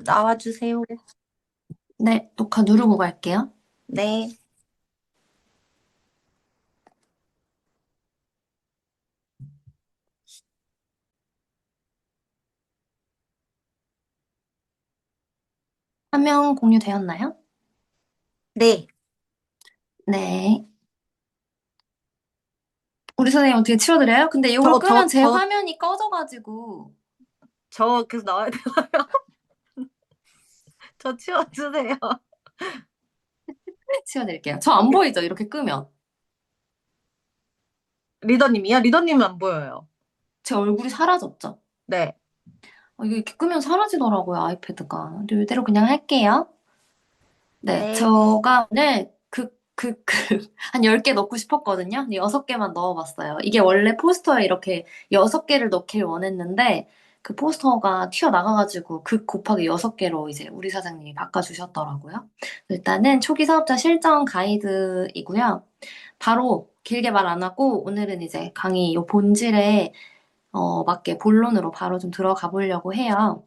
나와주세요. 네, 녹화 누르고 갈게요. 네. 화면 공유되었나요? 네. 네. 우리 선생님 어떻게 치워드려요? 근데 이걸 저, 끄면 저, 제 저, 화면이 꺼져가지고 저 계속 나와야 돼요. 저 치워주세요. 치워드릴게요. 저 안 보이죠? 이렇게 끄면. 리더님이요? 리더님은 안 보여요. 제 얼굴이 사라졌죠? 네. 이거 이렇게 끄면 사라지더라고요, 아이패드가. 근데 이대로 그냥 할게요. 네, 네. 제가 오늘 한 10개 넣고 싶었거든요. 근데 6개만 넣어봤어요. 이게 원래 포스터에 이렇게 6개를 넣길 원했는데, 그 포스터가 튀어나가가지고 곱하기 6개로 이제 우리 사장님이 바꿔주셨더라고요. 일단은 초기 사업자 실전 가이드이고요. 바로 길게 말 안 하고 오늘은 이제 강의 요 본질에 맞게 본론으로 바로 좀 들어가 보려고 해요.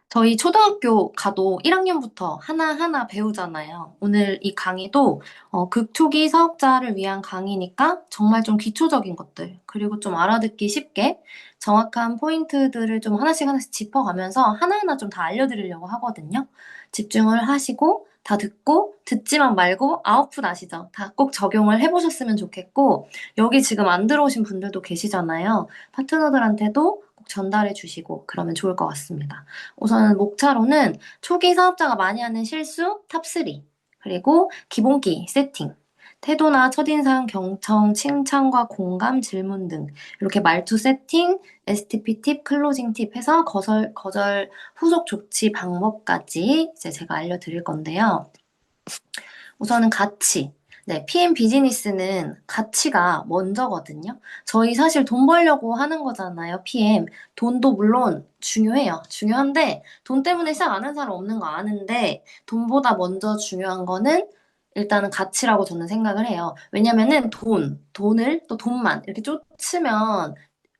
저희 초등학교 가도 1학년부터 하나하나 배우잖아요. 오늘 이 강의도 극초기 사업자를 위한 강의니까 정말 좀 기초적인 것들, 그리고 좀 알아듣기 쉽게 정확한 포인트들을 좀 하나씩 하나씩 짚어가면서 하나하나 좀 다 알려드리려고 하거든요. 집중을 하시고 다 듣고 듣지만 말고 아웃풋 아시죠? 다 꼭 적용을 해보셨으면 좋겠고 여기 지금 안 들어오신 분들도 계시잖아요. 파트너들한테도 꼭 전달해 주시고 그러면 좋을 것 같습니다. 우선 목차로는 초기 사업자가 많이 하는 실수 탑3 그리고 기본기 세팅 태도나 첫인상, 경청, 칭찬과 공감, 질문 등 이렇게 말투 세팅, STP 팁, 클로징 팁 해서 거절 후속 조치 방법까지 이제 제가 알려드릴 건데요. 우선은 가치. 네, PM 비즈니스는 가치가 먼저거든요. 저희 사실 돈 벌려고 하는 거잖아요, PM. 돈도 물론 중요해요. 중요한데, 돈 때문에 시작 안 한 사람 없는 거 아는데, 돈보다 먼저 중요한 거는 일단은 가치라고 저는 생각을 해요. 왜냐면은 돈을 또 돈만 이렇게 쫓으면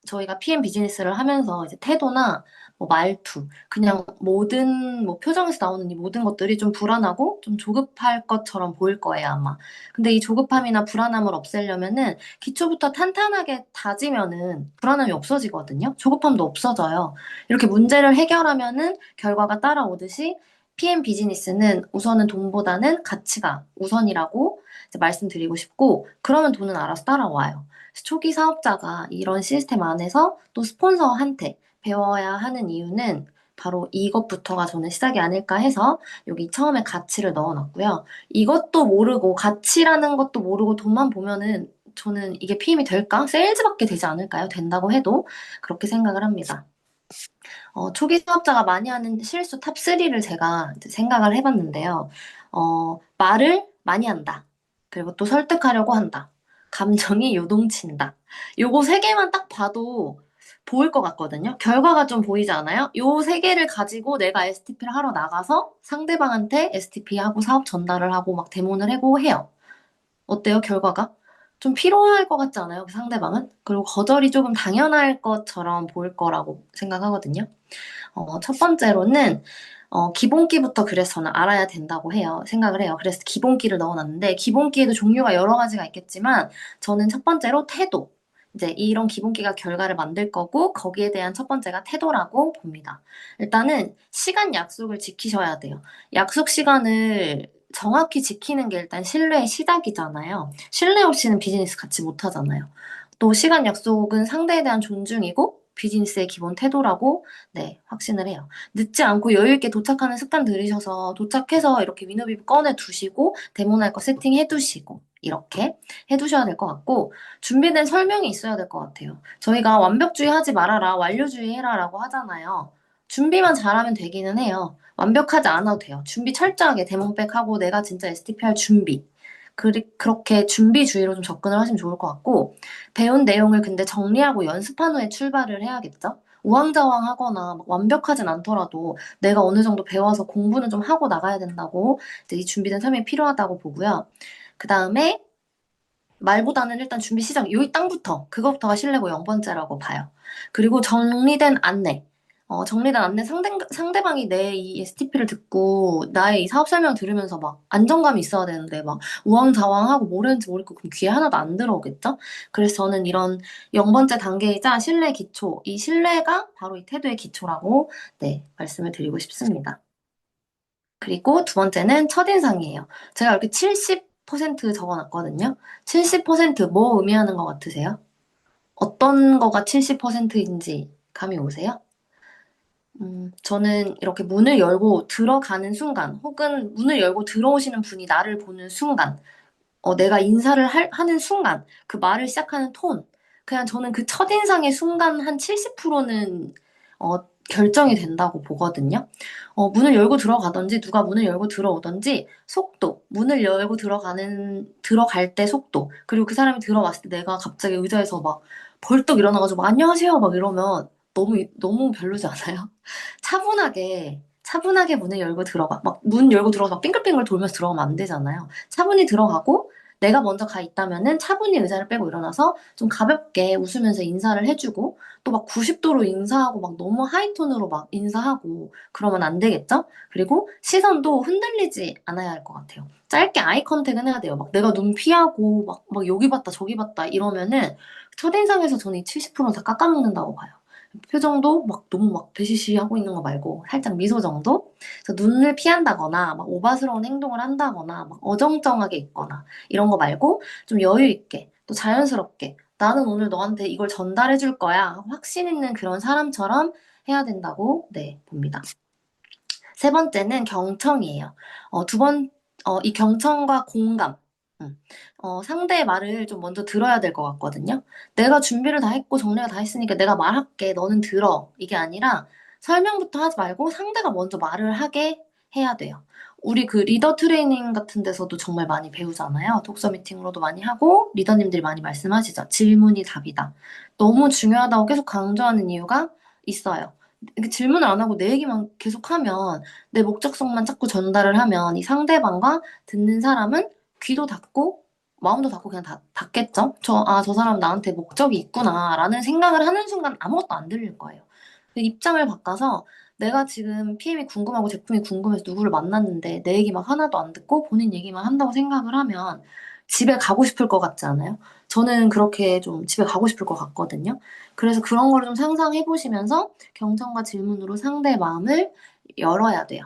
저희가 PM 비즈니스를 하면서 이제 태도나 뭐 말투, 그냥 모든 뭐 표정에서 나오는 이 모든 것들이 좀 불안하고 좀 조급할 것처럼 보일 거예요, 아마. 근데 이 조급함이나 불안함을 없애려면은 기초부터 탄탄하게 다지면은 불안함이 없어지거든요. 조급함도 없어져요. 이렇게 문제를 해결하면은 결과가 따라오듯이 PM 비즈니스는 우선은 돈보다는 가치가 우선이라고 이제 말씀드리고 싶고, 그러면 돈은 알아서 따라와요. 초기 사업자가 이런 시스템 안에서 또 스폰서한테 배워야 하는 이유는 바로 이것부터가 저는 시작이 아닐까 해서 여기 처음에 가치를 넣어놨고요. 이것도 모르고 가치라는 것도 모르고 돈만 보면은 저는 이게 PM이 될까? 세일즈밖에 되지 않을까요? 된다고 해도 그렇게 생각을 합니다. 초기 사업자가 많이 하는 실수 탑3를 제가 이제 생각을 해봤는데요. 말을 많이 한다. 그리고 또 설득하려고 한다. 감정이 요동친다. 요거 세 개만 딱 봐도 보일 것 같거든요. 결과가 좀 보이지 않아요? 요 세 개를 가지고 내가 STP를 하러 나가서 상대방한테 STP 하고 사업 전달을 하고 막 데모를 하고 해요. 어때요, 결과가? 좀 필요할 것 같지 않아요, 그 상대방은? 그리고 거절이 조금 당연할 것처럼 보일 거라고 생각하거든요. 첫 번째로는 기본기부터 그래서 저는 알아야 된다고 해요. 생각을 해요. 그래서 기본기를 넣어놨는데 기본기에도 종류가 여러 가지가 있겠지만 저는 첫 번째로 태도. 이제 이런 기본기가 결과를 만들 거고 거기에 대한 첫 번째가 태도라고 봅니다. 일단은 시간 약속을 지키셔야 돼요. 약속 시간을 정확히 지키는 게 일단 신뢰의 시작이잖아요. 신뢰 없이는 비즈니스 같이 못 하잖아요. 또 시간 약속은 상대에 대한 존중이고 비즈니스의 기본 태도라고 네, 확신을 해요. 늦지 않고 여유 있게 도착하는 습관 들이셔서 도착해서 이렇게 위너비브 꺼내 두시고 데모날 거 세팅해 두시고 이렇게 해 두셔야 될 것 같고 준비된 설명이 있어야 될 것 같아요. 저희가 완벽주의 하지 말아라, 완료주의 해라라고 하잖아요. 준비만 잘하면 되기는 해요. 완벽하지 않아도 돼요. 준비 철저하게 데모백 하고 내가 진짜 STP 할 준비. 그렇게 준비주의로 좀 접근을 하시면 좋을 것 같고 배운 내용을 근데 정리하고 연습한 후에 출발을 해야겠죠? 우왕좌왕하거나 막 완벽하진 않더라도 내가 어느 정도 배워서 공부는 좀 하고 나가야 된다고 이제 이 준비된 설명이 필요하다고 보고요. 그 다음에 말보다는 일단 준비 시작, 요 땅부터 그것부터가 신뢰고 0번째라고 봐요. 그리고 정리된 안내. 정리가 안 된 상대방이 내 이 STP를 듣고 나의 이 사업 설명 들으면서 막 안정감이 있어야 되는데 막 우왕좌왕하고 뭐라는지 모르겠고 그럼 귀에 하나도 안 들어오겠죠? 그래서 저는 이런 0번째 단계이자 신뢰 기초, 이 신뢰가 바로 이 태도의 기초라고 네, 말씀을 드리고 싶습니다. 그리고 두 번째는 첫인상이에요. 제가 이렇게 70% 적어놨거든요. 70%뭐 의미하는 것 같으세요? 어떤 거가 70%인지 감이 오세요? 저는 이렇게 문을 열고 들어가는 순간, 혹은 문을 열고 들어오시는 분이 나를 보는 순간, 내가 인사를 하는 순간, 그 말을 시작하는 톤, 그냥 저는 그 첫인상의 순간 한 70%는 결정이 된다고 보거든요. 문을 열고 들어가든지, 누가 문을 열고 들어오든지, 속도, 문을 열고 들어갈 때 속도, 그리고 그 사람이 들어왔을 때 내가 갑자기 의자에서 막 벌떡 일어나가지고, 안녕하세요! 막 이러면 너무 별로지 않아요? 차분하게 문을 열고 막 문 열고 들어가서 막 빙글빙글 돌면서 들어가면 안 되잖아요. 차분히 들어가고 내가 먼저 가 있다면은 차분히 의자를 빼고 일어나서 좀 가볍게 웃으면서 인사를 해주고 또 막 90도로 인사하고 막 너무 하이톤으로 막 인사하고 그러면 안 되겠죠? 그리고 시선도 흔들리지 않아야 할 것 같아요. 짧게 아이 컨택은 해야 돼요. 막 내가 눈 피하고 막 여기 봤다 저기 봤다 이러면은 첫인상에서 저는 이 70%는 다 깎아먹는다고 봐요. 표정도 막 너무 막 배시시 하고 있는 거 말고 살짝 미소 정도? 그래서 눈을 피한다거나 막 오바스러운 행동을 한다거나 막 어정쩡하게 있거나 이런 거 말고 좀 여유 있게 또 자연스럽게 나는 오늘 너한테 이걸 전달해 줄 거야 확신 있는 그런 사람처럼 해야 된다고 네 봅니다. 세 번째는 경청이에요. 이 경청과 공감. 음. 상대의 말을 좀 먼저 들어야 될 것 같거든요. 내가 준비를 다 했고 정리가 다 했으니까 내가 말할게. 너는 들어. 이게 아니라 설명부터 하지 말고 상대가 먼저 말을 하게 해야 돼요. 우리 그 리더 트레이닝 같은 데서도 정말 많이 배우잖아요. 독서 미팅으로도 많이 하고 리더님들이 많이 말씀하시죠. 질문이 답이다. 너무 중요하다고 계속 강조하는 이유가 있어요. 이렇게 질문을 안 하고 내 얘기만 계속하면 내 목적성만 자꾸 전달을 하면 이 상대방과 듣는 사람은 귀도 닫고 마음도 닫고 그냥 닫겠죠? 저 사람 나한테 목적이 있구나 라는 생각을 하는 순간 아무것도 안 들릴 거예요. 그 입장을 바꿔서 내가 지금 PM이 궁금하고 제품이 궁금해서 누구를 만났는데 내 얘기 막 하나도 안 듣고 본인 얘기만 한다고 생각을 하면 집에 가고 싶을 것 같지 않아요? 저는 그렇게 좀 집에 가고 싶을 것 같거든요. 그래서 그런 거를 좀 상상해 보시면서 경청과 질문으로 상대의 마음을 열어야 돼요.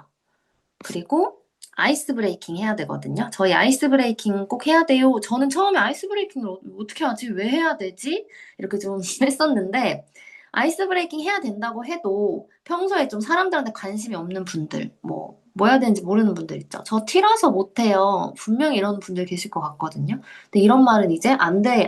그리고 아이스 브레이킹 해야 되거든요. 저희 아이스 브레이킹 꼭 해야 돼요. 저는 처음에 아이스 브레이킹을 어떻게 하지? 왜 해야 되지? 이렇게 좀 했었는데 아이스 브레이킹 해야 된다고 해도 평소에 좀 사람들한테 관심이 없는 분들, 뭐 해야 되는지 모르는 분들 있죠. 저 T라서 못해요. 분명히 이런 분들 계실 것 같거든요. 근데 이런 말은 이제 안 돼요.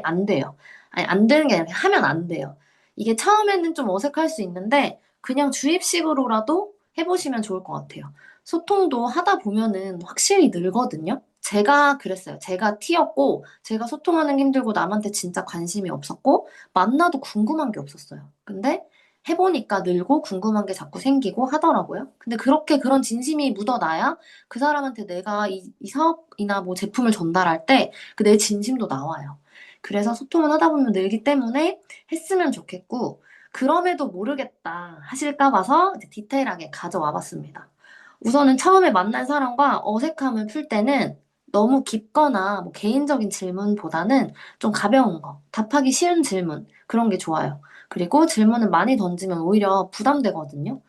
아니, 안 되는 게 아니라 하면 안 돼요. 이게 처음에는 좀 어색할 수 있는데 그냥 주입식으로라도 해보시면 좋을 것 같아요. 소통도 하다 보면은 확실히 늘거든요. 제가 그랬어요. 제가 T였고, 제가 소통하는 게 힘들고 남한테 진짜 관심이 없었고, 만나도 궁금한 게 없었어요. 근데 해보니까 늘고 궁금한 게 자꾸 생기고 하더라고요. 근데 그렇게 그런 진심이 묻어나야 그 사람한테 내가 이 사업이나 뭐 제품을 전달할 때 그 내 진심도 나와요. 그래서 소통을 하다 보면 늘기 때문에 했으면 좋겠고, 그럼에도 모르겠다 하실까 봐서 이제 디테일하게 가져와 봤습니다. 우선은 처음에 만난 사람과 어색함을 풀 때는 너무 깊거나 뭐 개인적인 질문보다는 좀 가벼운 거, 답하기 쉬운 질문, 그런 게 좋아요. 그리고 질문을 많이 던지면 오히려 부담되거든요.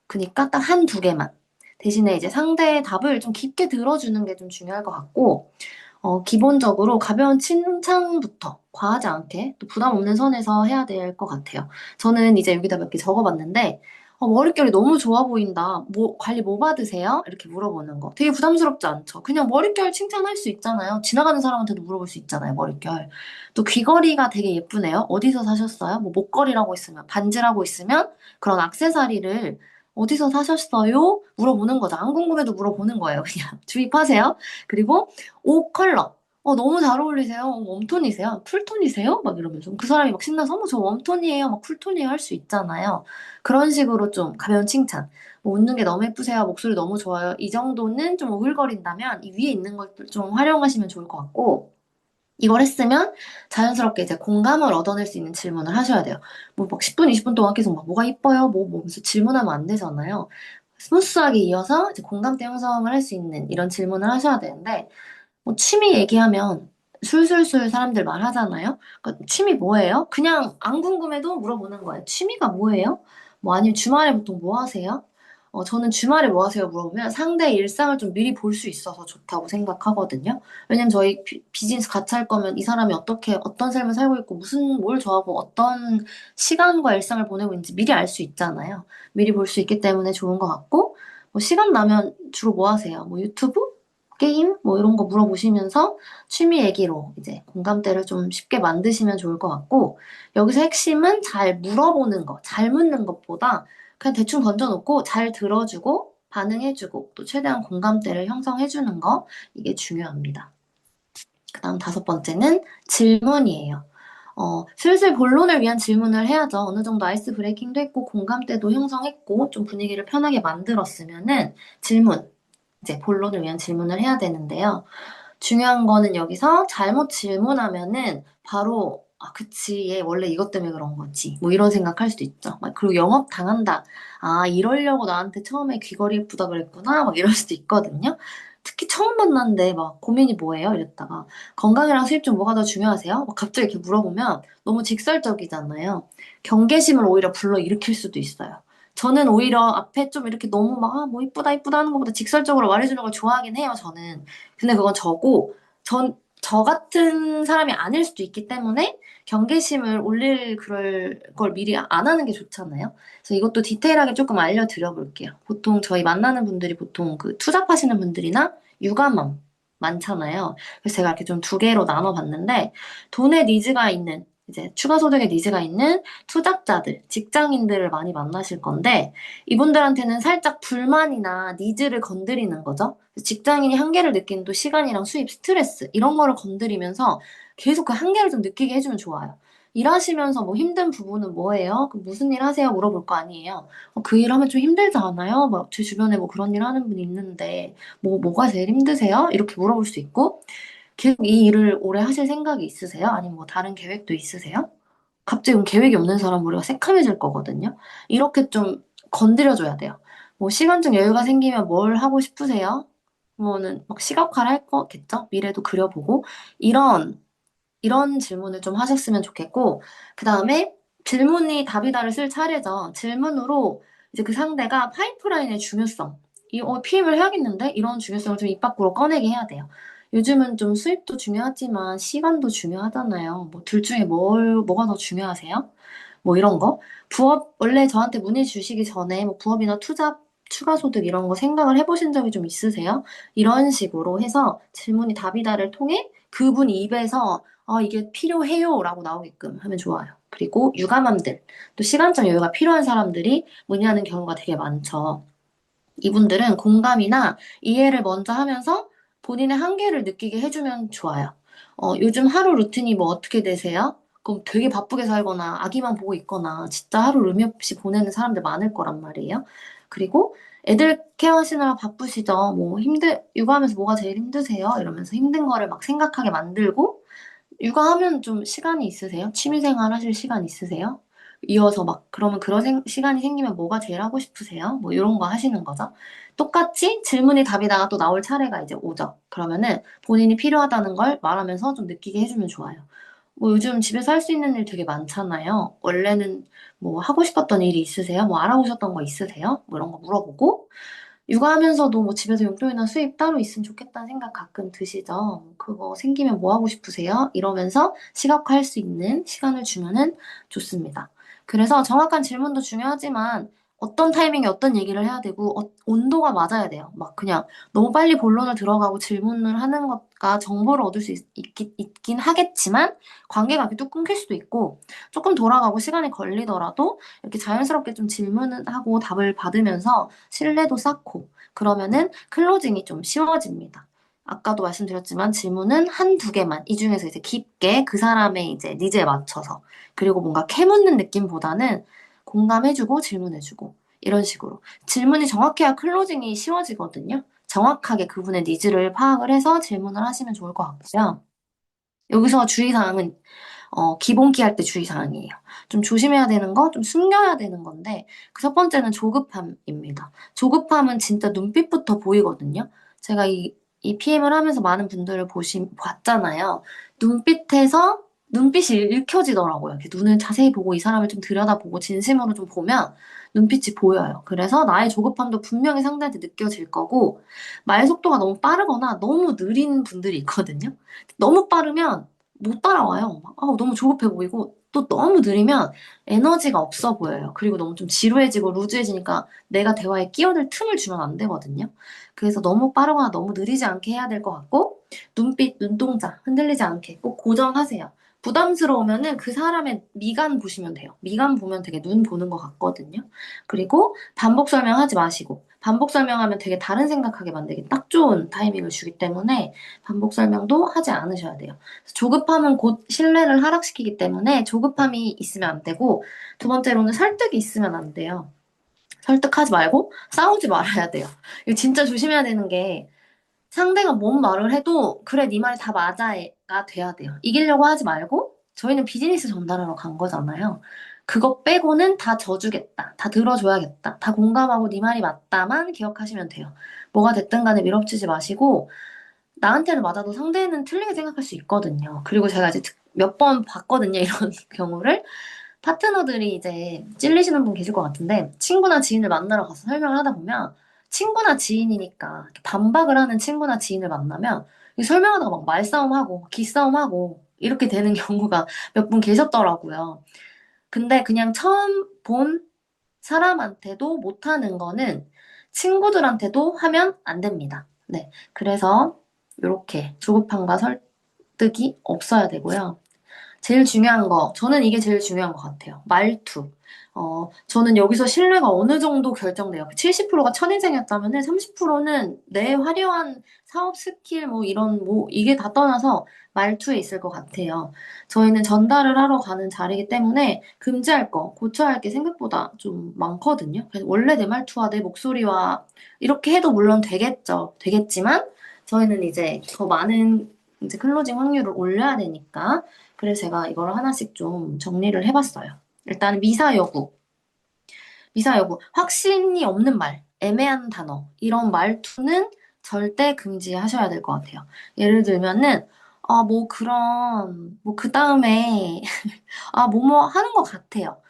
그니까 딱 한 두 개만. 대신에 이제 상대의 답을 좀 깊게 들어주는 게 좀 중요할 것 같고, 기본적으로 가벼운 칭찬부터 과하지 않게 또 부담 없는 선에서 해야 될 것 같아요. 저는 이제 여기다 몇 개 적어봤는데, 머릿결이 너무 좋아 보인다. 관리 뭐 받으세요? 이렇게 물어보는 거. 되게 부담스럽지 않죠? 그냥 머릿결 칭찬할 수 있잖아요. 지나가는 사람한테도 물어볼 수 있잖아요, 머릿결. 또 귀걸이가 되게 예쁘네요. 어디서 사셨어요? 뭐 목걸이라고 있으면, 반지라고 있으면 그런 액세서리를 어디서 사셨어요? 물어보는 거죠. 안 궁금해도 물어보는 거예요. 그냥 주입하세요. 그리고 옷 컬러. 너무 잘 어울리세요. 웜톤이세요? 쿨톤이세요? 막 이러면서. 그 사람이 막 신나서, 저 웜톤이에요. 막 쿨톤이에요. 할 수 있잖아요. 그런 식으로 좀 가벼운 칭찬. 뭐 웃는 게 너무 예쁘세요. 목소리 너무 좋아요. 이 정도는 좀 오글거린다면 이 위에 있는 것들 좀 활용하시면 좋을 것 같고. 이걸 했으면 자연스럽게 이제 공감을 얻어낼 수 있는 질문을 하셔야 돼요. 뭐 막 10분, 20분 동안 계속 막 뭐가 이뻐요? 뭐 무슨 질문하면 안 되잖아요. 스무스하게 이어서 이제 공감대 형성을 할 수 있는 이런 질문을 하셔야 되는데, 뭐 취미 얘기하면 술술술 사람들 말하잖아요. 그러니까 취미 뭐예요? 그냥 안 궁금해도 물어보는 거예요. 취미가 뭐예요? 뭐 아니면 주말에 보통 뭐 하세요? 저는 주말에 뭐 하세요? 물어보면 상대의 일상을 좀 미리 볼 수 있어서 좋다고 생각하거든요. 왜냐면 저희 비즈니스 같이 할 거면 이 사람이 어떻게, 어떤 삶을 살고 있고, 뭘 좋아하고, 어떤 시간과 일상을 보내고 있는지 미리 알 수 있잖아요. 미리 볼 수 있기 때문에 좋은 것 같고, 뭐 시간 나면 주로 뭐 하세요? 뭐 유튜브? 게임? 뭐 이런 거 물어보시면서 취미 얘기로 이제 공감대를 좀 쉽게 만드시면 좋을 것 같고, 여기서 핵심은 잘 물어보는 거, 잘 묻는 것보다 그냥 대충 던져놓고 잘 들어주고 반응해주고 또 최대한 공감대를 형성해주는 거, 이게 중요합니다. 그 다음 다섯 번째는 질문이에요. 슬슬 본론을 위한 질문을 해야죠. 어느 정도 아이스 브레이킹도 했고 공감대도 형성했고 좀 분위기를 편하게 만들었으면은 질문, 이제 본론을 위한 질문을 해야 되는데요. 중요한 거는 여기서 잘못 질문하면은 바로 그치, 얘 원래 이것 때문에 그런 거지. 뭐 이런 생각할 수도 있죠. 그리고 영업 당한다. 이러려고 나한테 처음에 귀걸이 예쁘다 그랬구나. 막 이럴 수도 있거든요. 특히 처음 만났는데 막 고민이 뭐예요? 이랬다가 건강이랑 수입 중 뭐가 더 중요하세요? 막 갑자기 이렇게 물어보면 너무 직설적이잖아요. 경계심을 오히려 불러일으킬 수도 있어요. 저는 오히려 앞에 좀 이렇게 너무 막, 뭐 이쁘다 이쁘다 하는 것보다 직설적으로 말해주는 걸 좋아하긴 해요, 저는. 근데 그건 저고, 저 같은 사람이 아닐 수도 있기 때문에 경계심을 올릴 그럴 걸 미리 안 하는 게 좋잖아요. 그래서 이것도 디테일하게 조금 알려드려 볼게요. 보통 저희 만나는 분들이 보통 그 투잡하시는 분들이나 육아맘 많잖아요. 그래서 제가 이렇게 좀 두 개로 나눠 봤는데, 돈의 니즈가 있는, 이제 추가 소득의 니즈가 있는 투잡자들, 직장인들을 많이 만나실 건데, 이분들한테는 살짝 불만이나 니즈를 건드리는 거죠. 직장인이 한계를 느끼는 또 시간이랑 수입, 스트레스 이런 거를 건드리면서 계속 그 한계를 좀 느끼게 해주면 좋아요. 일하시면서 뭐 힘든 부분은 뭐예요? 그 무슨 일 하세요? 물어볼 거 아니에요. 그 일 하면 좀 힘들지 않아요? 막 제 주변에 뭐 그런 일 하는 분이 있는데 뭐가 제일 힘드세요? 이렇게 물어볼 수 있고, 계속 이 일을 오래 하실 생각이 있으세요? 아니면 뭐 다른 계획도 있으세요? 갑자기 그럼 계획이 없는 사람 우리가 새카매질 거거든요. 이렇게 좀 건드려줘야 돼요. 뭐 시간적 여유가 생기면 뭘 하고 싶으세요? 뭐는 막 시각화를 할 거겠죠? 미래도 그려보고 이런 질문을 좀 하셨으면 좋겠고, 그 다음에 질문이 답이다를 쓸 차례죠. 질문으로 이제 그 상대가 파이프라인의 중요성, PM을 해야겠는데? 이런 중요성을 좀 입 밖으로 꺼내게 해야 돼요. 요즘은 좀 수입도 중요하지만 시간도 중요하잖아요. 뭐 둘 중에 뭐가 더 중요하세요? 뭐 이런 거. 부업, 원래 저한테 문의 주시기 전에 뭐 부업이나 투잡, 추가 소득 이런 거 생각을 해보신 적이 좀 있으세요? 이런 식으로 해서 질문이 답이다를 통해 그분 입에서 이게 필요해요 라고 나오게끔 하면 좋아요. 그리고 육아맘들, 또 시간적 여유가 필요한 사람들이 문의하는 경우가 되게 많죠. 이분들은 공감이나 이해를 먼저 하면서 본인의 한계를 느끼게 해주면 좋아요. 요즘 하루 루틴이 뭐 어떻게 되세요? 그럼 되게 바쁘게 살거나 아기만 보고 있거나 진짜 하루 의미 없이 보내는 사람들 많을 거란 말이에요. 그리고 애들 케어하시느라 바쁘시죠? 육아하면서 뭐가 제일 힘드세요? 이러면서 힘든 거를 막 생각하게 만들고, 육아하면 좀 시간이 있으세요? 취미생활 하실 시간 있으세요? 이어서 막 그러면 그런 시간이 생기면 뭐가 제일 하고 싶으세요? 뭐 이런 거 하시는 거죠. 똑같이 질문이 답이다가 또 나올 차례가 이제 오죠. 그러면은 본인이 필요하다는 걸 말하면서 좀 느끼게 해주면 좋아요. 뭐 요즘 집에서 할 수 있는 일 되게 많잖아요. 원래는 뭐 하고 싶었던 일이 있으세요? 뭐 알아보셨던 거 있으세요? 뭐 이런 거 물어보고, 육아하면서도 뭐 집에서 용돈이나 수입 따로 있으면 좋겠다는 생각 가끔 드시죠? 그거 생기면 뭐 하고 싶으세요? 이러면서 시각화할 수 있는 시간을 주면은 좋습니다. 그래서 정확한 질문도 중요하지만 어떤 타이밍에 어떤 얘기를 해야 되고 온도가 맞아야 돼요. 막 그냥 너무 빨리 본론을 들어가고 질문을 하는 것과 정보를 얻을 수 있긴 하겠지만 관계가 이렇게 뚝 끊길 수도 있고, 조금 돌아가고 시간이 걸리더라도 이렇게 자연스럽게 좀 질문을 하고 답을 받으면서 신뢰도 쌓고 그러면은 클로징이 좀 쉬워집니다. 아까도 말씀드렸지만 질문은 한두 개만, 이 중에서 이제 깊게 그 사람의 이제 니즈에 맞춰서, 그리고 뭔가 캐묻는 느낌보다는 공감해주고 질문해주고 이런 식으로 질문이 정확해야 클로징이 쉬워지거든요. 정확하게 그분의 니즈를 파악을 해서 질문을 하시면 좋을 것 같고요. 여기서 주의사항은 기본기 할 때 주의사항이에요. 좀 조심해야 되는 거, 좀 숨겨야 되는 건데, 그 첫 번째는 조급함입니다. 조급함은 진짜 눈빛부터 보이거든요. 제가 이 PM을 하면서 많은 분들을 봤잖아요. 눈빛이 읽혀지더라고요. 이렇게 눈을 자세히 보고 이 사람을 좀 들여다보고 진심으로 좀 보면 눈빛이 보여요. 그래서 나의 조급함도 분명히 상대한테 느껴질 거고, 말 속도가 너무 빠르거나 너무 느린 분들이 있거든요. 너무 빠르면 못 따라와요. 막, 너무 조급해 보이고, 또 너무 느리면 에너지가 없어 보여요. 그리고 너무 좀 지루해지고 루즈해지니까 내가 대화에 끼어들 틈을 주면 안 되거든요. 그래서 너무 빠르거나 너무 느리지 않게 해야 될 것 같고, 눈빛, 눈동자 흔들리지 않게 꼭 고정하세요. 부담스러우면은 그 사람의 미간 보시면 돼요. 미간 보면 되게 눈 보는 것 같거든요. 그리고 반복 설명하지 마시고, 반복 설명하면 되게 다른 생각하게 만들기 딱 좋은 타이밍을 주기 때문에 반복 설명도 하지 않으셔야 돼요. 조급함은 곧 신뢰를 하락시키기 때문에 조급함이 있으면 안 되고, 두 번째로는 설득이 있으면 안 돼요. 설득하지 말고 싸우지 말아야 돼요. 이거 진짜 조심해야 되는 게 상대가 뭔 말을 해도 그래 네 말이 다 맞아가 돼야 돼요. 이기려고 하지 말고 저희는 비즈니스 전달하러 간 거잖아요. 그거 빼고는 다 져주겠다. 다 들어줘야겠다. 다 공감하고 네 말이 맞다만 기억하시면 돼요. 뭐가 됐든 간에 밀어붙이지 마시고 나한테는 맞아도 상대는 틀리게 생각할 수 있거든요. 그리고 제가 이제 몇 번 봤거든요. 이런 경우를. 파트너들이 이제 찔리시는 분 계실 것 같은데 친구나 지인을 만나러 가서 설명을 하다 보면 친구나 지인이니까 이렇게 반박을 하는 친구나 지인을 만나면 이 설명하다가 막 말싸움하고 기싸움하고 이렇게 되는 경우가 몇 분 계셨더라고요. 근데 그냥 처음 본 사람한테도 못하는 거는 친구들한테도 하면 안 됩니다. 네. 그래서 이렇게 조급함과 설득이 없어야 되고요. 제일 중요한 거, 저는 이게 제일 중요한 것 같아요. 말투. 저는 여기서 신뢰가 어느 정도 결정돼요. 70%가 첫인상이었다면은 30%는 내 화려한 사업 스킬, 뭐 이런, 뭐, 이게 다 떠나서 말투에 있을 것 같아요. 저희는 전달을 하러 가는 자리이기 때문에 금지할 거, 고쳐야 할 게 생각보다 좀 많거든요. 그래서 원래 내 말투와 내 목소리와 이렇게 해도 물론 되겠죠. 되겠지만, 저희는 이제 더 많은 이제 클로징 확률을 올려야 되니까, 그래서 제가 이걸 하나씩 좀 정리를 해봤어요. 일단 미사 여구. 미사 여구. 확신이 없는 말, 애매한 단어, 이런 말투는 절대 금지하셔야 될 것 같아요. 예를 들면은, 그 다음에, 뭐뭐 하는 것 같아요.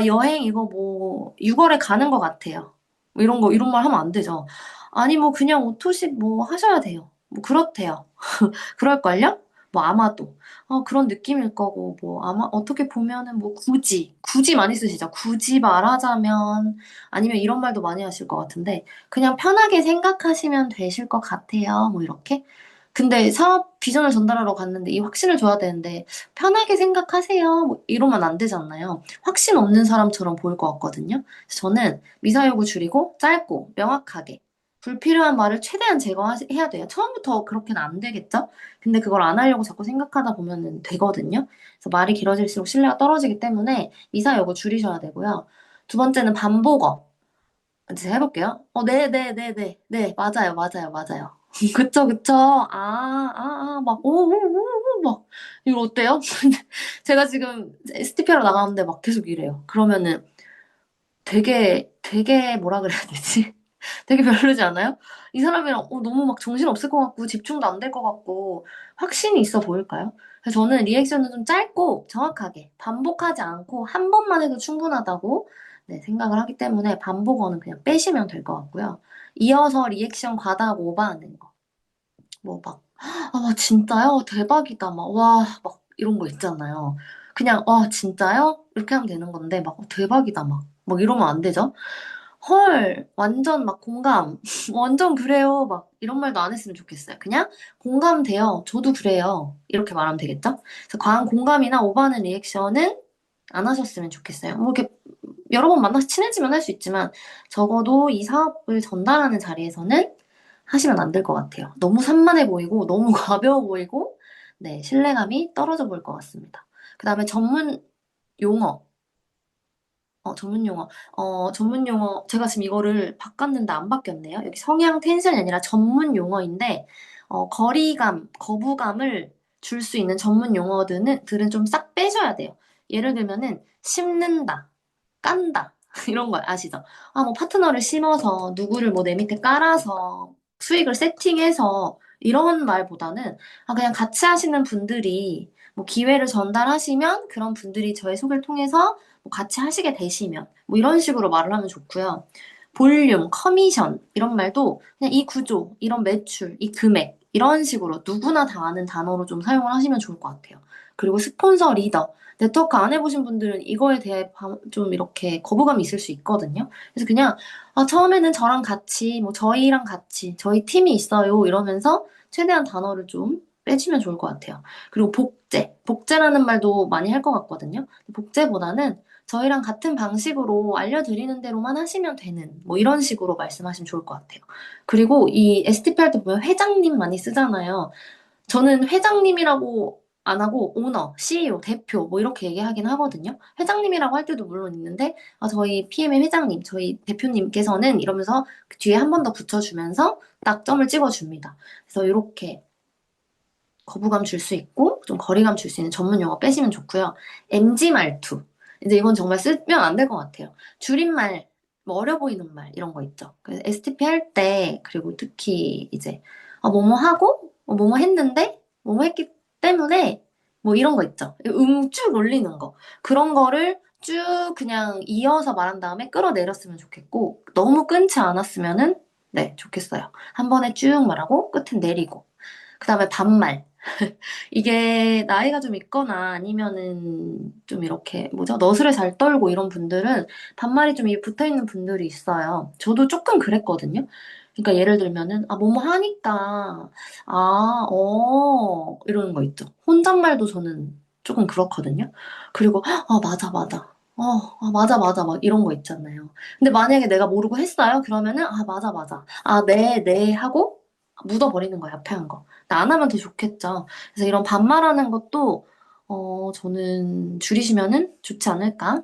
여행 이거 뭐, 6월에 가는 것 같아요. 뭐 이런 말 하면 안 되죠. 아니, 뭐, 그냥 오토식 뭐 하셔야 돼요. 뭐, 그렇대요. 그럴걸요? 뭐 아마도 그런 느낌일 거고 뭐 아마 어떻게 보면은 뭐 굳이 많이 쓰시죠. 굳이 말하자면 아니면 이런 말도 많이 하실 것 같은데 그냥 편하게 생각하시면 되실 것 같아요. 뭐 이렇게. 근데 사업 비전을 전달하러 갔는데 이 확신을 줘야 되는데 편하게 생각하세요. 뭐 이러면 안 되잖아요. 확신 없는 사람처럼 보일 것 같거든요. 그래서 저는 미사여구 줄이고 짧고 명확하게 불필요한 말을 최대한 제거해야 돼요. 처음부터 그렇게는 안 되겠죠? 근데 그걸 안 하려고 자꾸 생각하다 보면은 되거든요. 그래서 말이 길어질수록 신뢰가 떨어지기 때문에 미사 여구 줄이셔야 되고요. 두 번째는 반복어. 이제 해볼게요. 네, 맞아요. 그쵸. 막, 이거 어때요? 제가 지금 STP하러 나가는데 막 계속 이래요. 그러면은 되게 뭐라 그래야 되지? 되게 별로지 않아요? 이 사람이랑 너무 막 정신 없을 것 같고 집중도 안 될 것 같고 확신이 있어 보일까요? 그래서 저는 리액션은 좀 짧고 정확하게 반복하지 않고 한 번만 해도 충분하다고 네, 생각을 하기 때문에 반복어는 그냥 빼시면 될 것 같고요. 이어서 리액션 과다하고 오버하는 거. 뭐 막, 진짜요? 대박이다. 막 이런 거 있잖아요. 그냥, 진짜요? 이렇게 하면 되는 건데, 막, 대박이다. 막 이러면 안 되죠? 헐, 완전 막 공감. 완전 그래요. 막 이런 말도 안 했으면 좋겠어요. 그냥 공감돼요. 저도 그래요. 이렇게 말하면 되겠죠? 그래서 과한 공감이나 오버하는 리액션은 안 하셨으면 좋겠어요. 뭐 이렇게 여러 번 만나서 친해지면 할 수 있지만 적어도 이 사업을 전달하는 자리에서는 하시면 안 될 것 같아요. 너무 산만해 보이고 너무 가벼워 보이고 네, 신뢰감이 떨어져 보일 것 같습니다. 그 다음에 용어. 전문 용어. 제가 지금 이거를 바꿨는데 안 바뀌었네요. 여기 성향 텐션이 아니라 전문 용어인데, 거리감, 거부감을 줄 수 있는 전문 용어들은 좀 싹 빼셔야 돼요. 예를 들면은 심는다, 깐다 이런 거 아시죠? 아, 뭐 파트너를 심어서 누구를 뭐 내 밑에 깔아서 수익을 세팅해서 이런 말보다는 아, 그냥 같이 하시는 분들이 뭐 기회를 전달하시면 그런 분들이 저의 속을 통해서 뭐 같이 하시게 되시면 뭐 이런 식으로 말을 하면 좋고요. 볼륨, 커미션 이런 말도 그냥 이 구조, 이런 매출, 이 금액 이런 식으로 누구나 다 아는 단어로 좀 사용을 하시면 좋을 것 같아요. 그리고 스폰서 리더, 네트워크 안 해보신 분들은 이거에 대해 좀 이렇게 거부감이 있을 수 있거든요. 그래서 그냥 아, 처음에는 저랑 같이, 뭐 저희랑 같이, 저희 팀이 있어요 이러면서 최대한 단어를 좀 빼주면 좋을 것 같아요. 그리고 복제, 복제라는 말도 많이 할 것 같거든요. 복제보다는 저희랑 같은 방식으로 알려드리는 대로만 하시면 되는, 뭐 이런 식으로 말씀하시면 좋을 것 같아요. 그리고 이 STP 할 때 보면 회장님 많이 쓰잖아요. 저는 회장님이라고 안 하고 오너, CEO, 대표 뭐 이렇게 얘기하긴 하거든요. 회장님이라고 할 때도 물론 있는데 아, 저희 PM의 회장님, 저희 대표님께서는 이러면서 그 뒤에 한 번 더 붙여주면서 딱 점을 찍어줍니다. 그래서 이렇게 거부감 줄 수 있고 좀 거리감 줄 수 있는 전문 용어 빼시면 좋고요. MG 말투. 이제 이건 정말 쓰면 안 될 것 같아요. 줄임말, 뭐 어려 보이는 말 이런 거 있죠. 그래서 STP 할 때 그리고 특히 이제 뭐뭐 하고 뭐뭐 했는데 뭐뭐 했기 때문에 뭐 이런 거 있죠. 쭉 올리는 거. 그런 거를 쭉 그냥 이어서 말한 다음에 끌어내렸으면 좋겠고 너무 끊지 않았으면은 네, 좋겠어요. 한 번에 쭉 말하고 끝은 내리고. 그 다음에 반말. 이게 나이가 좀 있거나 아니면은 좀 이렇게 뭐죠? 너스레 잘 떨고 이런 분들은 반말이 좀 입에 붙어 있는 분들이 있어요. 저도 조금 그랬거든요. 그러니까 예를 들면은 뭐뭐 하니까 이러는 거 있죠. 혼잣말도 저는 조금 그렇거든요. 그리고 맞아 맞아. 맞아 맞아 막 이런 거 있잖아요. 근데 만약에 내가 모르고 했어요? 그러면은 맞아 맞아. 네 네 하고 묻어버리는 거야 앞에 한 거. 안 하면 더 좋겠죠. 그래서 이런 반말하는 것도 저는 줄이시면은 좋지 않을까.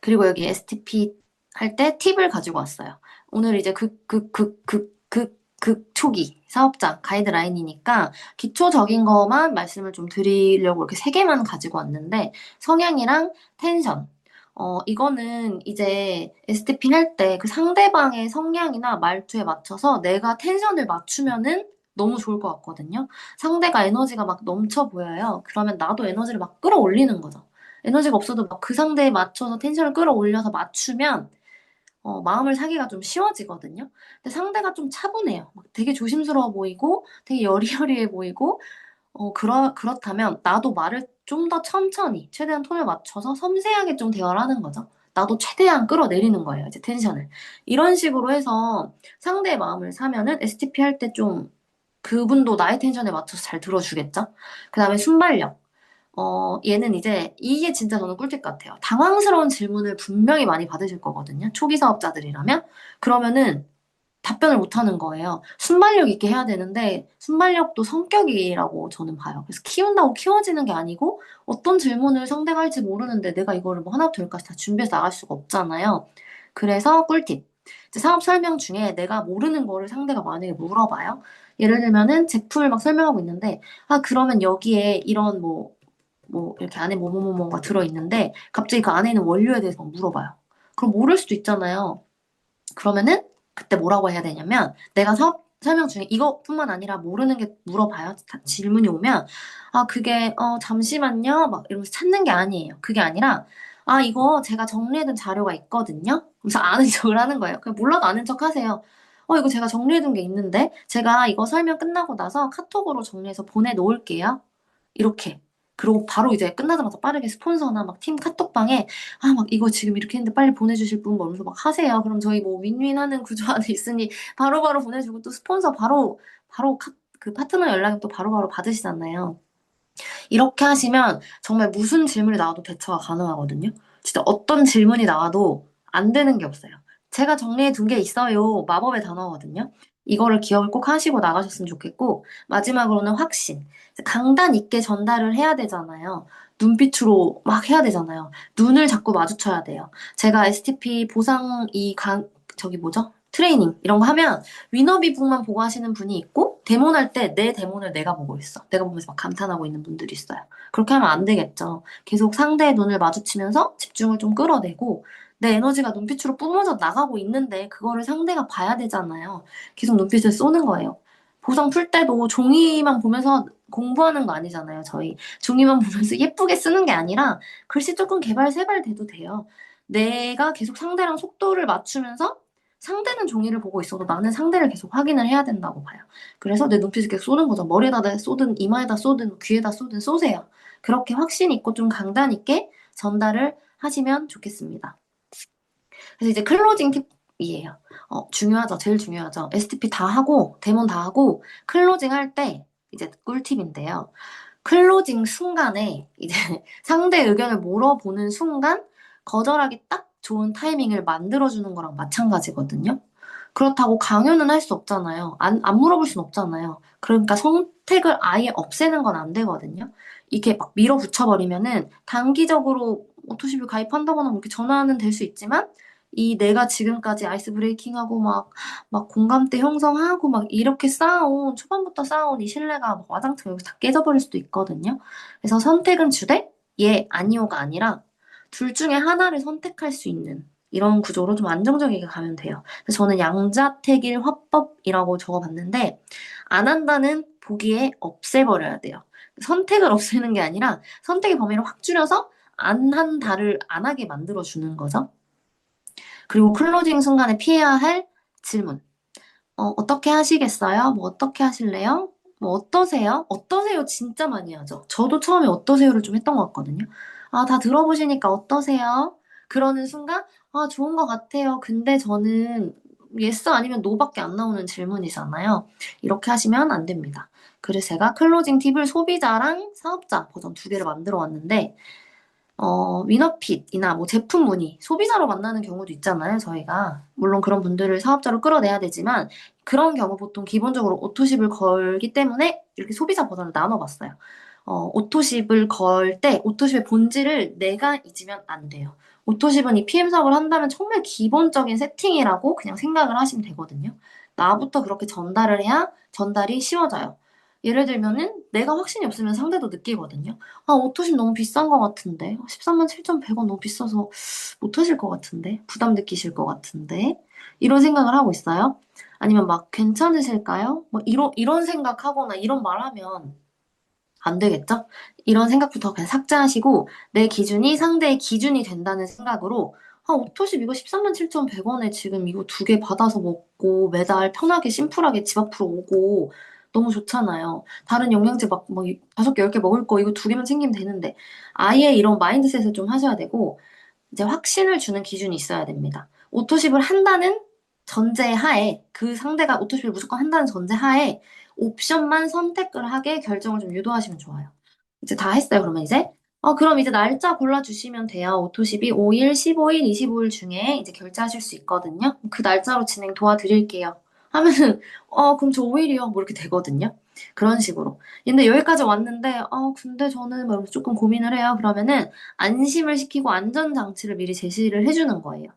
그리고 여기 STP 할 때 팁을 가지고 왔어요. 오늘 이제 초기 사업자 가이드라인이니까 기초적인 것만 말씀을 좀 드리려고 이렇게 세 개만 가지고 왔는데 성향이랑 텐션. 이거는 이제 STP 할 때 그 상대방의 성향이나 말투에 맞춰서 내가 텐션을 맞추면은 너무 좋을 것 같거든요. 상대가 에너지가 막 넘쳐 보여요. 그러면 나도 에너지를 막 끌어올리는 거죠. 에너지가 없어도 막 그 상대에 맞춰서 텐션을 끌어올려서 맞추면 마음을 사기가 좀 쉬워지거든요. 근데 상대가 좀 차분해요. 막 되게 조심스러워 보이고 되게 여리여리해 보이고 그렇다면 나도 말을 좀 더 천천히 최대한 톤을 맞춰서 섬세하게 좀 대화를 하는 거죠. 나도 최대한 끌어내리는 거예요, 이제 텐션을. 이런 식으로 해서 상대의 마음을 사면은 STP 할 때 좀 그분도 나의 텐션에 맞춰서 잘 들어주겠죠? 그 다음에 순발력. 얘는 이제 이게 진짜 저는 꿀팁 같아요. 당황스러운 질문을 분명히 많이 받으실 거거든요. 초기 사업자들이라면. 그러면은 답변을 못 하는 거예요. 순발력 있게 해야 되는데 순발력도 성격이라고 저는 봐요. 그래서 키운다고 키워지는 게 아니고 어떤 질문을 상대가 할지 모르는데 내가 이거를 뭐 하나부터 열까지 다 준비해서 나갈 수가 없잖아요. 그래서 꿀팁. 이제 사업 설명 중에 내가 모르는 거를 상대가 만약에 물어봐요. 예를 들면은 제품을 막 설명하고 있는데 그러면 여기에 이런 이렇게 안에 뭐뭐뭐뭐가 들어있는데 갑자기 그 안에 있는 원료에 대해서 막 물어봐요. 그럼 모를 수도 있잖아요. 그러면은 그때 뭐라고 해야 되냐면 내가 사업 설명 중에 이것뿐만 아니라 모르는 게 물어봐요. 질문이 오면 그게 잠시만요 막 이러면서 찾는 게 아니에요. 그게 아니라 이거 제가 정리해둔 자료가 있거든요. 그래서 아는 척을 하는 거예요. 그냥 몰라도 아는 척 하세요. 이거 제가 정리해둔 게 있는데 제가 이거 설명 끝나고 나서 카톡으로 정리해서 보내놓을게요. 이렇게. 그리고 바로 이제 끝나자마자 빠르게 스폰서나 막 팀 카톡방에 막 이거 지금 이렇게 했는데 빨리 보내주실 분 뭐 이러면서 막 하세요. 그럼 저희 뭐 윈윈하는 구조 안에 있으니 바로바로 보내주고 또 스폰서 바로 그 파트너 연락이 또 바로바로 받으시잖아요. 이렇게 하시면 정말 무슨 질문이 나와도 대처가 가능하거든요. 진짜 어떤 질문이 나와도 안 되는 게 없어요. 제가 정리해 둔 게 있어요. 마법의 단어거든요. 이거를 기억을 꼭 하시고 나가셨으면 좋겠고, 마지막으로는 확신. 강단 있게 전달을 해야 되잖아요. 눈빛으로 막 해야 되잖아요. 눈을 자꾸 마주쳐야 돼요. 제가 STP 보상 저기 뭐죠? 트레이닝 이런 거 하면 위너비북만 보고 하시는 분이 있고 데모할 때 내 데모를 내가 보고 있어. 내가 보면서 막 감탄하고 있는 분들이 있어요. 그렇게 하면 안 되겠죠. 계속 상대의 눈을 마주치면서 집중을 좀 끌어내고 내 에너지가 눈빛으로 뿜어져 나가고 있는데 그거를 상대가 봐야 되잖아요. 계속 눈빛을 쏘는 거예요. 보상 풀 때도 종이만 보면서 공부하는 거 아니잖아요, 저희. 종이만 보면서 예쁘게 쓰는 게 아니라 글씨 조금 개발, 세발돼도 돼요. 내가 계속 상대랑 속도를 맞추면서 상대는 종이를 보고 있어도 나는 상대를 계속 확인을 해야 된다고 봐요. 그래서 내 눈빛을 계속 쏘는 거죠. 머리에다 쏘든 이마에다 쏘든 귀에다 쏘든 쏘세요. 그렇게 확신 있고 좀 강단 있게 전달을 하시면 좋겠습니다. 그래서 이제 클로징 팁이에요. 중요하죠. 제일 중요하죠. STP 다 하고, 데몬 다 하고, 클로징 할 때 이제 꿀팁인데요. 클로징 순간에 이제 상대 의견을 물어보는 순간 거절하기 딱 좋은 타이밍을 만들어주는 거랑 마찬가지거든요. 그렇다고 강요는 할 수 없잖아요. 안 물어볼 순 없잖아요. 그러니까 선택을 아예 없애는 건 안 되거든요. 이게 막 밀어붙여버리면은 단기적으로 오토십을 가입한다거나 뭐 이렇게 전환은 될 수 있지만 이 내가 지금까지 아이스 브레이킹하고 막 공감대 형성하고 막 이렇게 쌓아온, 초반부터 쌓아온 이 신뢰가 막 와장창 여기서 다 깨져버릴 수도 있거든요. 그래서 선택은 주되, 예, 아니오가 아니라 둘 중에 하나를 선택할 수 있는 이런 구조로 좀 안정적이게 가면 돼요. 그래서 저는 양자택일 화법이라고 적어봤는데, 안 한다는 보기에 없애버려야 돼요. 선택을 없애는 게 아니라 선택의 범위를 확 줄여서 안 한다를 안 하게 만들어주는 거죠. 그리고 클로징 순간에 피해야 할 질문. 어떻게 하시겠어요? 뭐 어떻게 하실래요? 뭐 어떠세요? 어떠세요? 진짜 많이 하죠. 저도 처음에 어떠세요를 좀 했던 것 같거든요. 아, 다 들어보시니까 어떠세요? 그러는 순간, 아, 좋은 것 같아요. 근데 저는 yes 아니면 no밖에 안 나오는 질문이잖아요. 이렇게 하시면 안 됩니다. 그래서 제가 클로징 팁을 소비자랑 사업자 버전 두 개를 만들어 왔는데, 위너핏이나 뭐 제품 문의, 소비자로 만나는 경우도 있잖아요, 저희가. 물론 그런 분들을 사업자로 끌어내야 되지만, 그런 경우 보통 기본적으로 오토십을 걸기 때문에 이렇게 소비자 버전을 나눠봤어요. 오토십을 걸 때, 오토십의 본질을 내가 잊으면 안 돼요. 오토십은 이 PM 사업을 한다면 정말 기본적인 세팅이라고 그냥 생각을 하시면 되거든요. 나부터 그렇게 전달을 해야 전달이 쉬워져요. 예를 들면은 내가 확신이 없으면 상대도 느끼거든요. 아, 옷토십 너무 비싼 것 같은데. 13만 7,100원 너무 비싸서 못 하실 것 같은데. 부담 느끼실 것 같은데. 이런 생각을 하고 있어요. 아니면 막 괜찮으실까요? 뭐 이런 생각하거나 이런 말하면 안 되겠죠? 이런 생각부터 그냥 삭제하시고 내 기준이 상대의 기준이 된다는 생각으로 아, 옷토십 이거 13만 7,100원에 지금 이거 두 개 받아서 먹고 매달 편하게 심플하게 집 앞으로 오고 너무 좋잖아요. 다른 영양제 막 뭐 5개, 10개 먹을 거 이거 두 개만 챙기면 되는데 아예 이런 마인드셋을 좀 하셔야 되고 이제 확신을 주는 기준이 있어야 됩니다. 오토십을 한다는 전제하에 그 상대가 오토십을 무조건 한다는 전제하에 옵션만 선택을 하게 결정을 좀 유도하시면 좋아요. 이제 다 했어요. 그러면 이제 그럼 이제 날짜 골라주시면 돼요. 오토십이 5일, 15일, 25일 중에 이제 결제하실 수 있거든요. 그 날짜로 진행 도와드릴게요. 하면은 그럼 저 5일이요. 뭐 이렇게 되거든요. 그런 식으로. 근데 여기까지 왔는데 근데 저는 뭐 조금 고민을 해요. 그러면은 안심을 시키고 안전장치를 미리 제시를 해주는 거예요.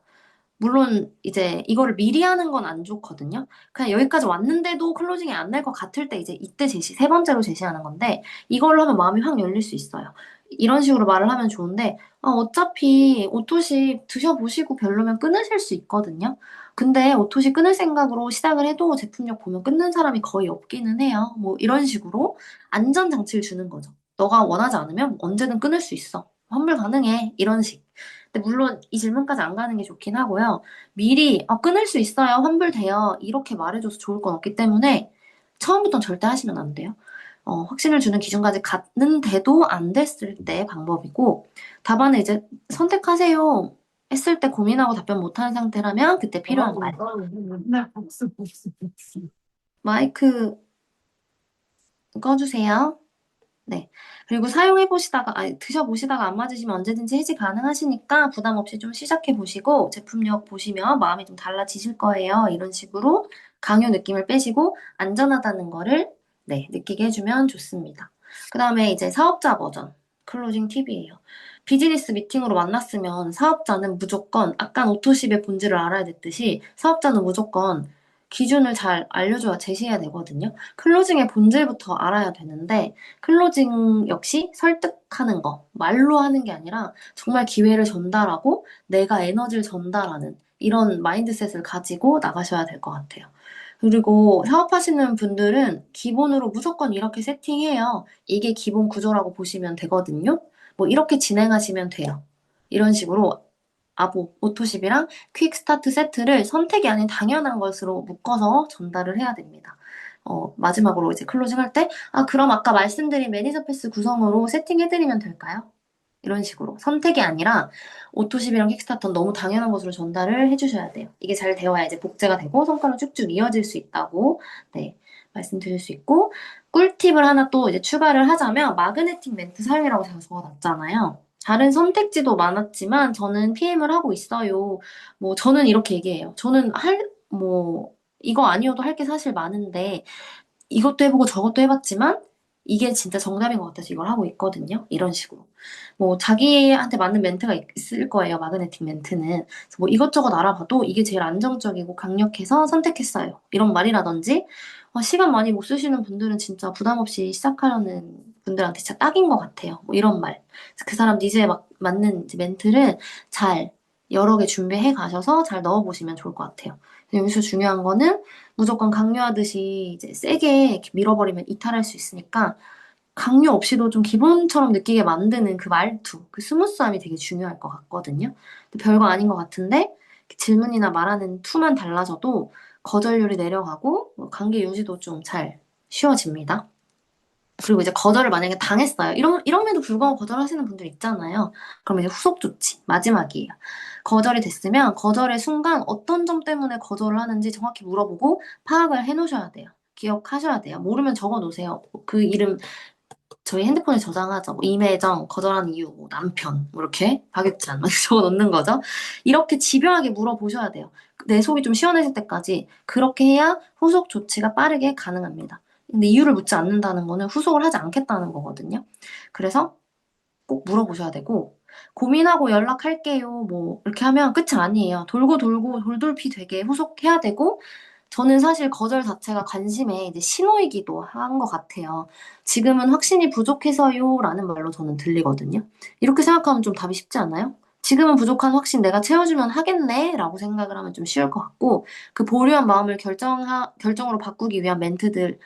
물론 이제 이거를 미리 하는 건 안 좋거든요. 그냥 여기까지 왔는데도 클로징이 안 날 것 같을 때 이제 이때 제시, 세 번째로 제시하는 건데 이걸로 하면 마음이 확 열릴 수 있어요. 이런 식으로 말을 하면 좋은데 어차피 오토시 드셔보시고 별로면 끊으실 수 있거든요. 근데 오토시 끊을 생각으로 시작을 해도 제품력 보면 끊는 사람이 거의 없기는 해요. 뭐 이런 식으로 안전장치를 주는 거죠. 너가 원하지 않으면 언제든 끊을 수 있어. 환불 가능해. 이런 식. 근데 물론 이 질문까지 안 가는 게 좋긴 하고요. 미리 끊을 수 있어요. 환불돼요. 이렇게 말해줘서 좋을 건 없기 때문에 처음부터는 절대 하시면 안 돼요. 확신을 주는 기준까지 갔는데도 안 됐을 때 방법이고 답안을 이제 선택하세요. 했을 때 고민하고 답변 못하는 상태라면 그때 필요한 말. 마이크 꺼주세요. 네. 그리고 사용해보시다가, 드셔보시다가 안 맞으시면 언제든지 해지 가능하시니까 부담 없이 좀 시작해보시고 제품력 보시면 마음이 좀 달라지실 거예요. 이런 식으로 강요 느낌을 빼시고 안전하다는 거를 네, 느끼게 해주면 좋습니다. 그 다음에 이제 사업자 버전 클로징 팁이에요. 비즈니스 미팅으로 만났으면 사업자는 무조건 약간 오토십의 본질을 알아야 됐듯이 사업자는 무조건 기준을 잘 알려줘야 제시해야 되거든요. 클로징의 본질부터 알아야 되는데 클로징 역시 설득하는 거, 말로 하는 게 아니라 정말 기회를 전달하고 내가 에너지를 전달하는 이런 마인드셋을 가지고 나가셔야 될 것 같아요. 그리고 사업하시는 분들은 기본으로 무조건 이렇게 세팅해요. 이게 기본 구조라고 보시면 되거든요. 뭐 이렇게 진행하시면 돼요. 이런 식으로 아보, 오토십이랑 퀵 스타트 세트를 선택이 아닌 당연한 것으로 묶어서 전달을 해야 됩니다. 마지막으로 이제 클로징 할 때, 그럼 아까 말씀드린 매니저 패스 구성으로 세팅해드리면 될까요? 이런 식으로. 선택이 아니라 오토십이랑 킥스타터는 너무 당연한 것으로 전달을 해주셔야 돼요. 이게 잘 되어야 이제 복제가 되고 성과로 쭉쭉 이어질 수 있다고, 네, 말씀드릴 수 있고, 꿀팁을 하나 또 이제 추가를 하자면, 마그네틱 멘트 사용이라고 제가 적어놨잖아요. 다른 선택지도 많았지만, 저는 PM을 하고 있어요. 뭐, 저는 이렇게 얘기해요. 저는 이거 아니어도 할 게 사실 많은데, 이것도 해보고 저것도 해봤지만 이게 진짜 정답인 것 같아서 이걸 하고 있거든요. 이런 식으로. 뭐 자기한테 맞는 멘트가 있을 거예요. 마그네틱 멘트는. 그래서 뭐 이것저것 알아봐도 이게 제일 안정적이고 강력해서 선택했어요. 이런 말이라든지 시간 많이 못 쓰시는 분들은 진짜 부담 없이 시작하려는 분들한테 진짜 딱인 것 같아요. 뭐 이런 말. 그래서 그 사람 니즈에 맞는 이제 멘트를 잘 여러 개 준비해 가셔서 잘 넣어보시면 좋을 것 같아요. 여기서 중요한 거는 무조건 강요하듯이 이제 세게 이렇게 밀어버리면 이탈할 수 있으니까 강요 없이도 좀 기본처럼 느끼게 만드는 그 말투, 그 스무스함이 되게 중요할 것 같거든요. 근데 별거 아닌 것 같은데 질문이나 말하는 투만 달라져도 거절률이 내려가고 뭐 관계 유지도 좀 잘 쉬워집니다. 그리고 이제 거절을 만약에 당했어요. 이럼에도 불구하고 거절하시는 분들 있잖아요. 그럼 이제 후속 조치, 마지막이에요. 거절이 됐으면 거절의 순간 어떤 점 때문에 거절을 하는지 정확히 물어보고 파악을 해 놓으셔야 돼요. 기억하셔야 돼요. 모르면 적어 놓으세요. 그 이름 저희 핸드폰에 저장하죠. 뭐 임혜정, 거절한 이유, 뭐 남편, 뭐 이렇게 박유찬 막 적어 놓는 거죠. 이렇게 집요하게 물어보셔야 돼요. 내 속이 좀 시원해질 때까지 그렇게 해야 후속 조치가 빠르게 가능합니다. 근데 이유를 묻지 않는다는 거는 후속을 하지 않겠다는 거거든요. 그래서 꼭 물어보셔야 되고 고민하고 연락할게요. 뭐 이렇게 하면 끝이 아니에요. 돌고 돌고 돌돌피 되게 후속해야 되고 저는 사실 거절 자체가 관심의 이제 신호이기도 한 것 같아요. 지금은 확신이 부족해서요 라는 말로 저는 들리거든요. 이렇게 생각하면 좀 답이 쉽지 않아요? 지금은 부족한 확신 내가 채워주면 하겠네 라고 생각을 하면 좀 쉬울 것 같고 그 보류한 마음을 결정으로 바꾸기 위한 멘트들을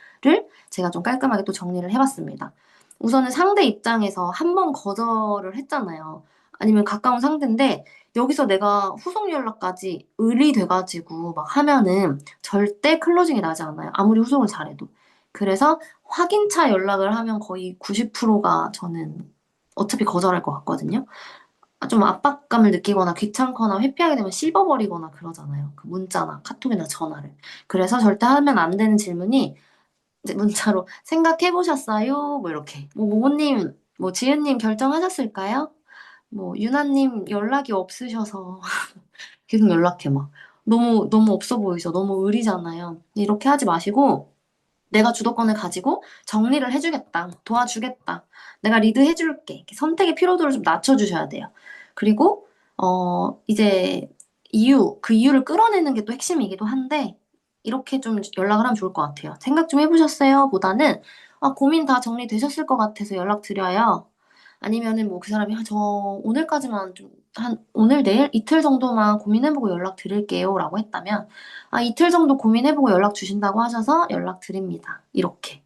제가 좀 깔끔하게 또 정리를 해봤습니다. 우선은 상대 입장에서 한 번 거절을 했잖아요. 아니면 가까운 상대인데 여기서 내가 후속 연락까지 의리돼가지고 막 하면은 절대 클로징이 나지 않아요. 아무리 후속을 잘해도. 그래서 확인차 연락을 하면 거의 90%가 저는 어차피 거절할 것 같거든요. 좀 압박감을 느끼거나 귀찮거나 회피하게 되면 씹어버리거나 그러잖아요. 그 문자나 카톡이나 전화를. 그래서 절대 하면 안 되는 질문이 이제 문자로 생각해보셨어요? 뭐 이렇게. 뭐 모모님, 뭐 지은님 결정하셨을까요? 뭐 유나님 연락이 없으셔서 계속 연락해 막. 너무 없어 보이죠. 너무 의리잖아요. 이렇게 하지 마시고 내가 주도권을 가지고 정리를 해주겠다. 도와주겠다. 내가 리드해줄게. 이렇게 선택의 피로도를 좀 낮춰주셔야 돼요. 그리고 이제 그 이유를 끌어내는 게 또 핵심이기도 한데 이렇게 좀 연락을 하면 좋을 것 같아요. 생각 좀 해보셨어요? 보다는 고민 다 정리되셨을 것 같아서 연락드려요. 아니면은 뭐 그 사람이 저 오늘까지만 좀 오늘 내일 이틀 정도만 고민해보고 연락 드릴게요 라고 했다면 이틀 정도 고민해보고 연락 주신다고 하셔서 연락 드립니다. 이렇게.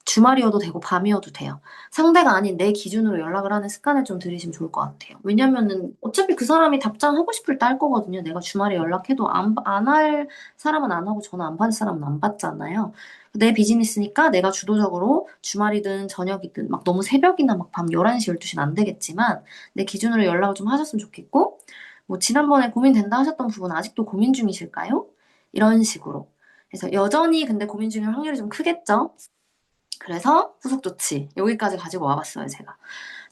주말이어도 되고 밤이어도 돼요. 상대가 아닌 내 기준으로 연락을 하는 습관을 좀 들이시면 좋을 것 같아요. 왜냐면은 어차피 그 사람이 답장하고 싶을 때 할 거거든요. 내가 주말에 연락해도 안 할 사람은 안 하고 전화 안 받을 사람은 안 받잖아요. 내 비즈니스니까 내가 주도적으로 주말이든 저녁이든 막 너무 새벽이나 막 밤 11시, 12시는 안 되겠지만 내 기준으로 연락을 좀 하셨으면 좋겠고 뭐 지난번에 고민된다 하셨던 부분 아직도 고민 중이실까요? 이런 식으로. 그래서 여전히 근데 고민 중일 확률이 좀 크겠죠? 그래서 후속 조치 여기까지 가지고 와봤어요 제가.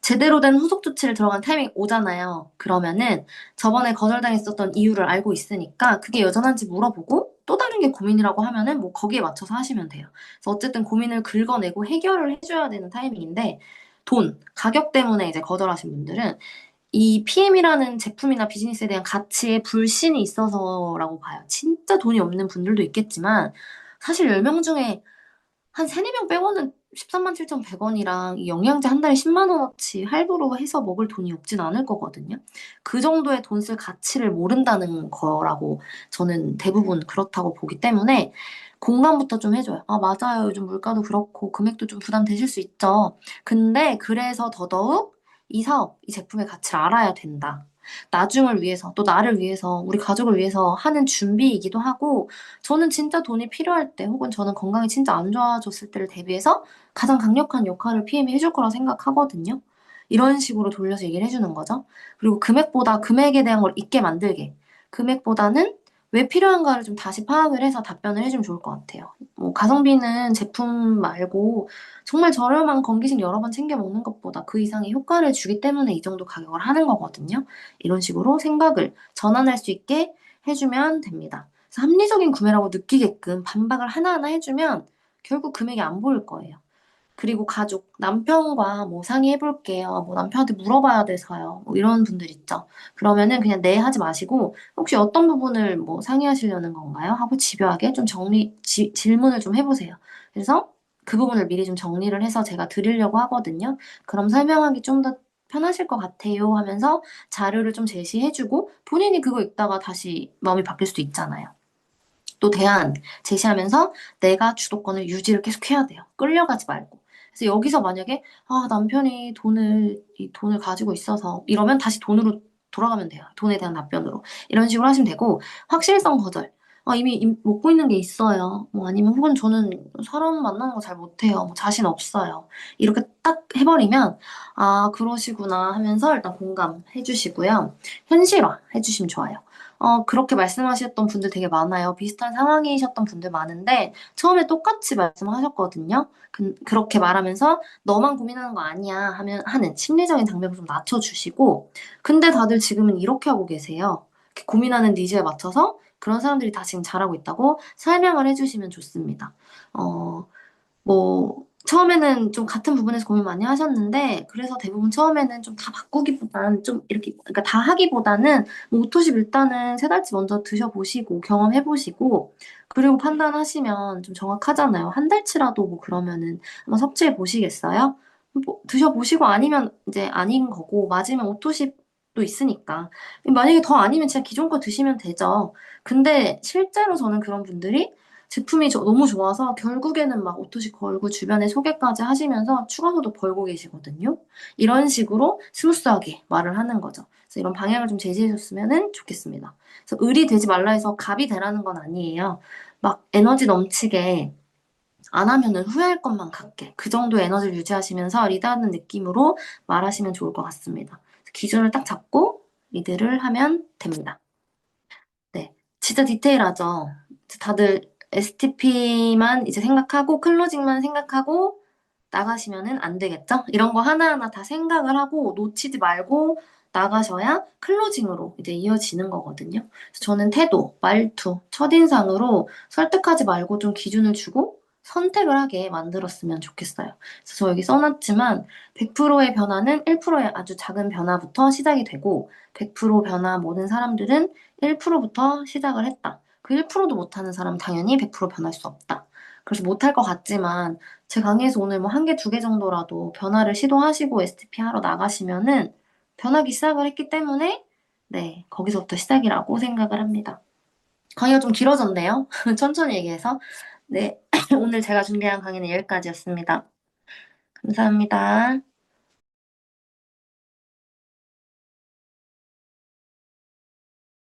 제대로 된 후속 조치를 들어간 타이밍 오잖아요. 그러면은 저번에 거절당했었던 이유를 알고 있으니까 그게 여전한지 물어보고 또 다른 게 고민이라고 하면은 뭐 거기에 맞춰서 하시면 돼요. 그래서 어쨌든 고민을 긁어내고 해결을 해줘야 되는 타이밍인데 가격 때문에 이제 거절하신 분들은 이 PM이라는 제품이나 비즈니스에 대한 가치에 불신이 있어서라고 봐요. 진짜 돈이 없는 분들도 있겠지만, 사실 10명 중에 한 3, 4명 빼고는 13만 7,100원이랑 이 영양제 한 달에 10만 원어치 할부로 해서 먹을 돈이 없진 않을 거거든요. 그 정도의 돈 쓸 가치를 모른다는 거라고 저는 대부분 그렇다고 보기 때문에 공감부터 좀 해줘요. 아, 맞아요. 요즘 물가도 그렇고 금액도 좀 부담되실 수 있죠. 근데 그래서 더더욱 이 사업, 이 제품의 가치를 알아야 된다. 나중을 위해서, 또 나를 위해서, 우리 가족을 위해서 하는 준비이기도 하고, 저는 진짜 돈이 필요할 때, 혹은 저는 건강이 진짜 안 좋아졌을 때를 대비해서 가장 강력한 역할을 PM이 해줄 거라 생각하거든요. 이런 식으로 돌려서 얘기를 해주는 거죠. 그리고 금액보다 금액에 대한 걸 잊게 만들게. 금액보다는 왜 필요한가를 좀 다시 파악을 해서 답변을 해주면 좋을 것 같아요. 뭐, 가성비는 제품 말고 정말 저렴한 건기식 여러 번 챙겨 먹는 것보다 그 이상의 효과를 주기 때문에 이 정도 가격을 하는 거거든요. 이런 식으로 생각을 전환할 수 있게 해주면 됩니다. 그래서 합리적인 구매라고 느끼게끔 반박을 하나하나 해주면 결국 금액이 안 보일 거예요. 그리고 가족, 남편과 뭐 상의해볼게요. 뭐 남편한테 물어봐야 돼서요. 뭐 이런 분들 있죠. 그러면은 그냥 네 하지 마시고 혹시 어떤 부분을 뭐 상의하시려는 건가요? 하고 집요하게 좀 질문을 좀 해보세요. 그래서 그 부분을 미리 좀 정리를 해서 제가 드리려고 하거든요. 그럼 설명하기 좀 더 편하실 것 같아요 하면서 자료를 좀 제시해주고 본인이 그거 읽다가 다시 마음이 바뀔 수도 있잖아요. 또 대안 제시하면서 내가 주도권을 유지를 계속 해야 돼요. 끌려가지 말고. 그래서 여기서 만약에 남편이 이 돈을 가지고 있어서 이러면 다시 돈으로 돌아가면 돼요. 돈에 대한 답변으로. 이런 식으로 하시면 되고 확실성 거절. 이미 먹고 있는 게 있어요. 뭐 아니면 혹은 저는 사람 만나는 거 잘 못해요. 뭐 자신 없어요. 이렇게 딱 해버리면 그러시구나 하면서 일단 공감해 주시고요. 현실화 해주시면 좋아요. 그렇게 말씀하셨던 분들 되게 많아요. 비슷한 상황이셨던 분들 많은데, 처음에 똑같이 말씀하셨거든요. 그렇게 말하면서, 너만 고민하는 거 아니야 하는 심리적인 장벽을 좀 낮춰주시고, 근데 다들 지금은 이렇게 하고 계세요. 이렇게 고민하는 니즈에 맞춰서 그런 사람들이 다 지금 잘하고 있다고 설명을 해주시면 좋습니다. 어, 처음에는 좀 같은 부분에서 고민 많이 하셨는데, 그래서 대부분 처음에는 좀 다 바꾸기보다는 좀 이렇게, 그러니까 다 하기보다는 뭐 오토십 일단은 3달치 먼저 드셔보시고, 경험해보시고, 그리고 판단하시면 좀 정확하잖아요. 한 달치라도 뭐 그러면은 한번 섭취해 보시겠어요? 뭐 드셔보시고 아니면 이제 아닌 거고, 맞으면 오토십도 있으니까. 만약에 더 아니면 진짜 기존 거 드시면 되죠. 근데 실제로 저는 그런 분들이 제품이 너무 좋아서 결국에는 막 오토시 걸고 주변에 소개까지 하시면서 추가서도 벌고 계시거든요. 이런 식으로 스무스하게 말을 하는 거죠. 그래서 이런 방향을 좀 제시해 줬으면 좋겠습니다. 그래서 을이 되지 말라 해서 갑이 되라는 건 아니에요. 막 에너지 넘치게 안 하면은 후회할 것만 같게 그 정도 에너지를 유지하시면서 리드하는 느낌으로 말하시면 좋을 것 같습니다. 기준을 딱 잡고 리드를 하면 됩니다. 네. 진짜 디테일하죠. 다들 STP만 이제 생각하고 클로징만 생각하고 나가시면은 안 되겠죠? 이런 거 하나하나 다 생각을 하고 놓치지 말고 나가셔야 클로징으로 이제 이어지는 거거든요. 그래서 저는 태도, 말투, 첫인상으로 설득하지 말고 좀 기준을 주고 선택을 하게 만들었으면 좋겠어요. 그래서 저 여기 써놨지만 100%의 변화는 1%의 아주 작은 변화부터 시작이 되고 100% 변화 모든 사람들은 1%부터 시작을 했다. 그 1%도 못하는 사람은 당연히 100% 변할 수 없다. 그래서 못할 것 같지만 제 강의에서 오늘 뭐 한 개, 두 개 정도라도 변화를 시도하시고 STP 하러 나가시면은 변하기 시작을 했기 때문에 네, 거기서부터 시작이라고 생각을 합니다. 강의가 좀 길어졌네요. 천천히 얘기해서. 네, 오늘 제가 준비한 강의는 여기까지였습니다. 감사합니다.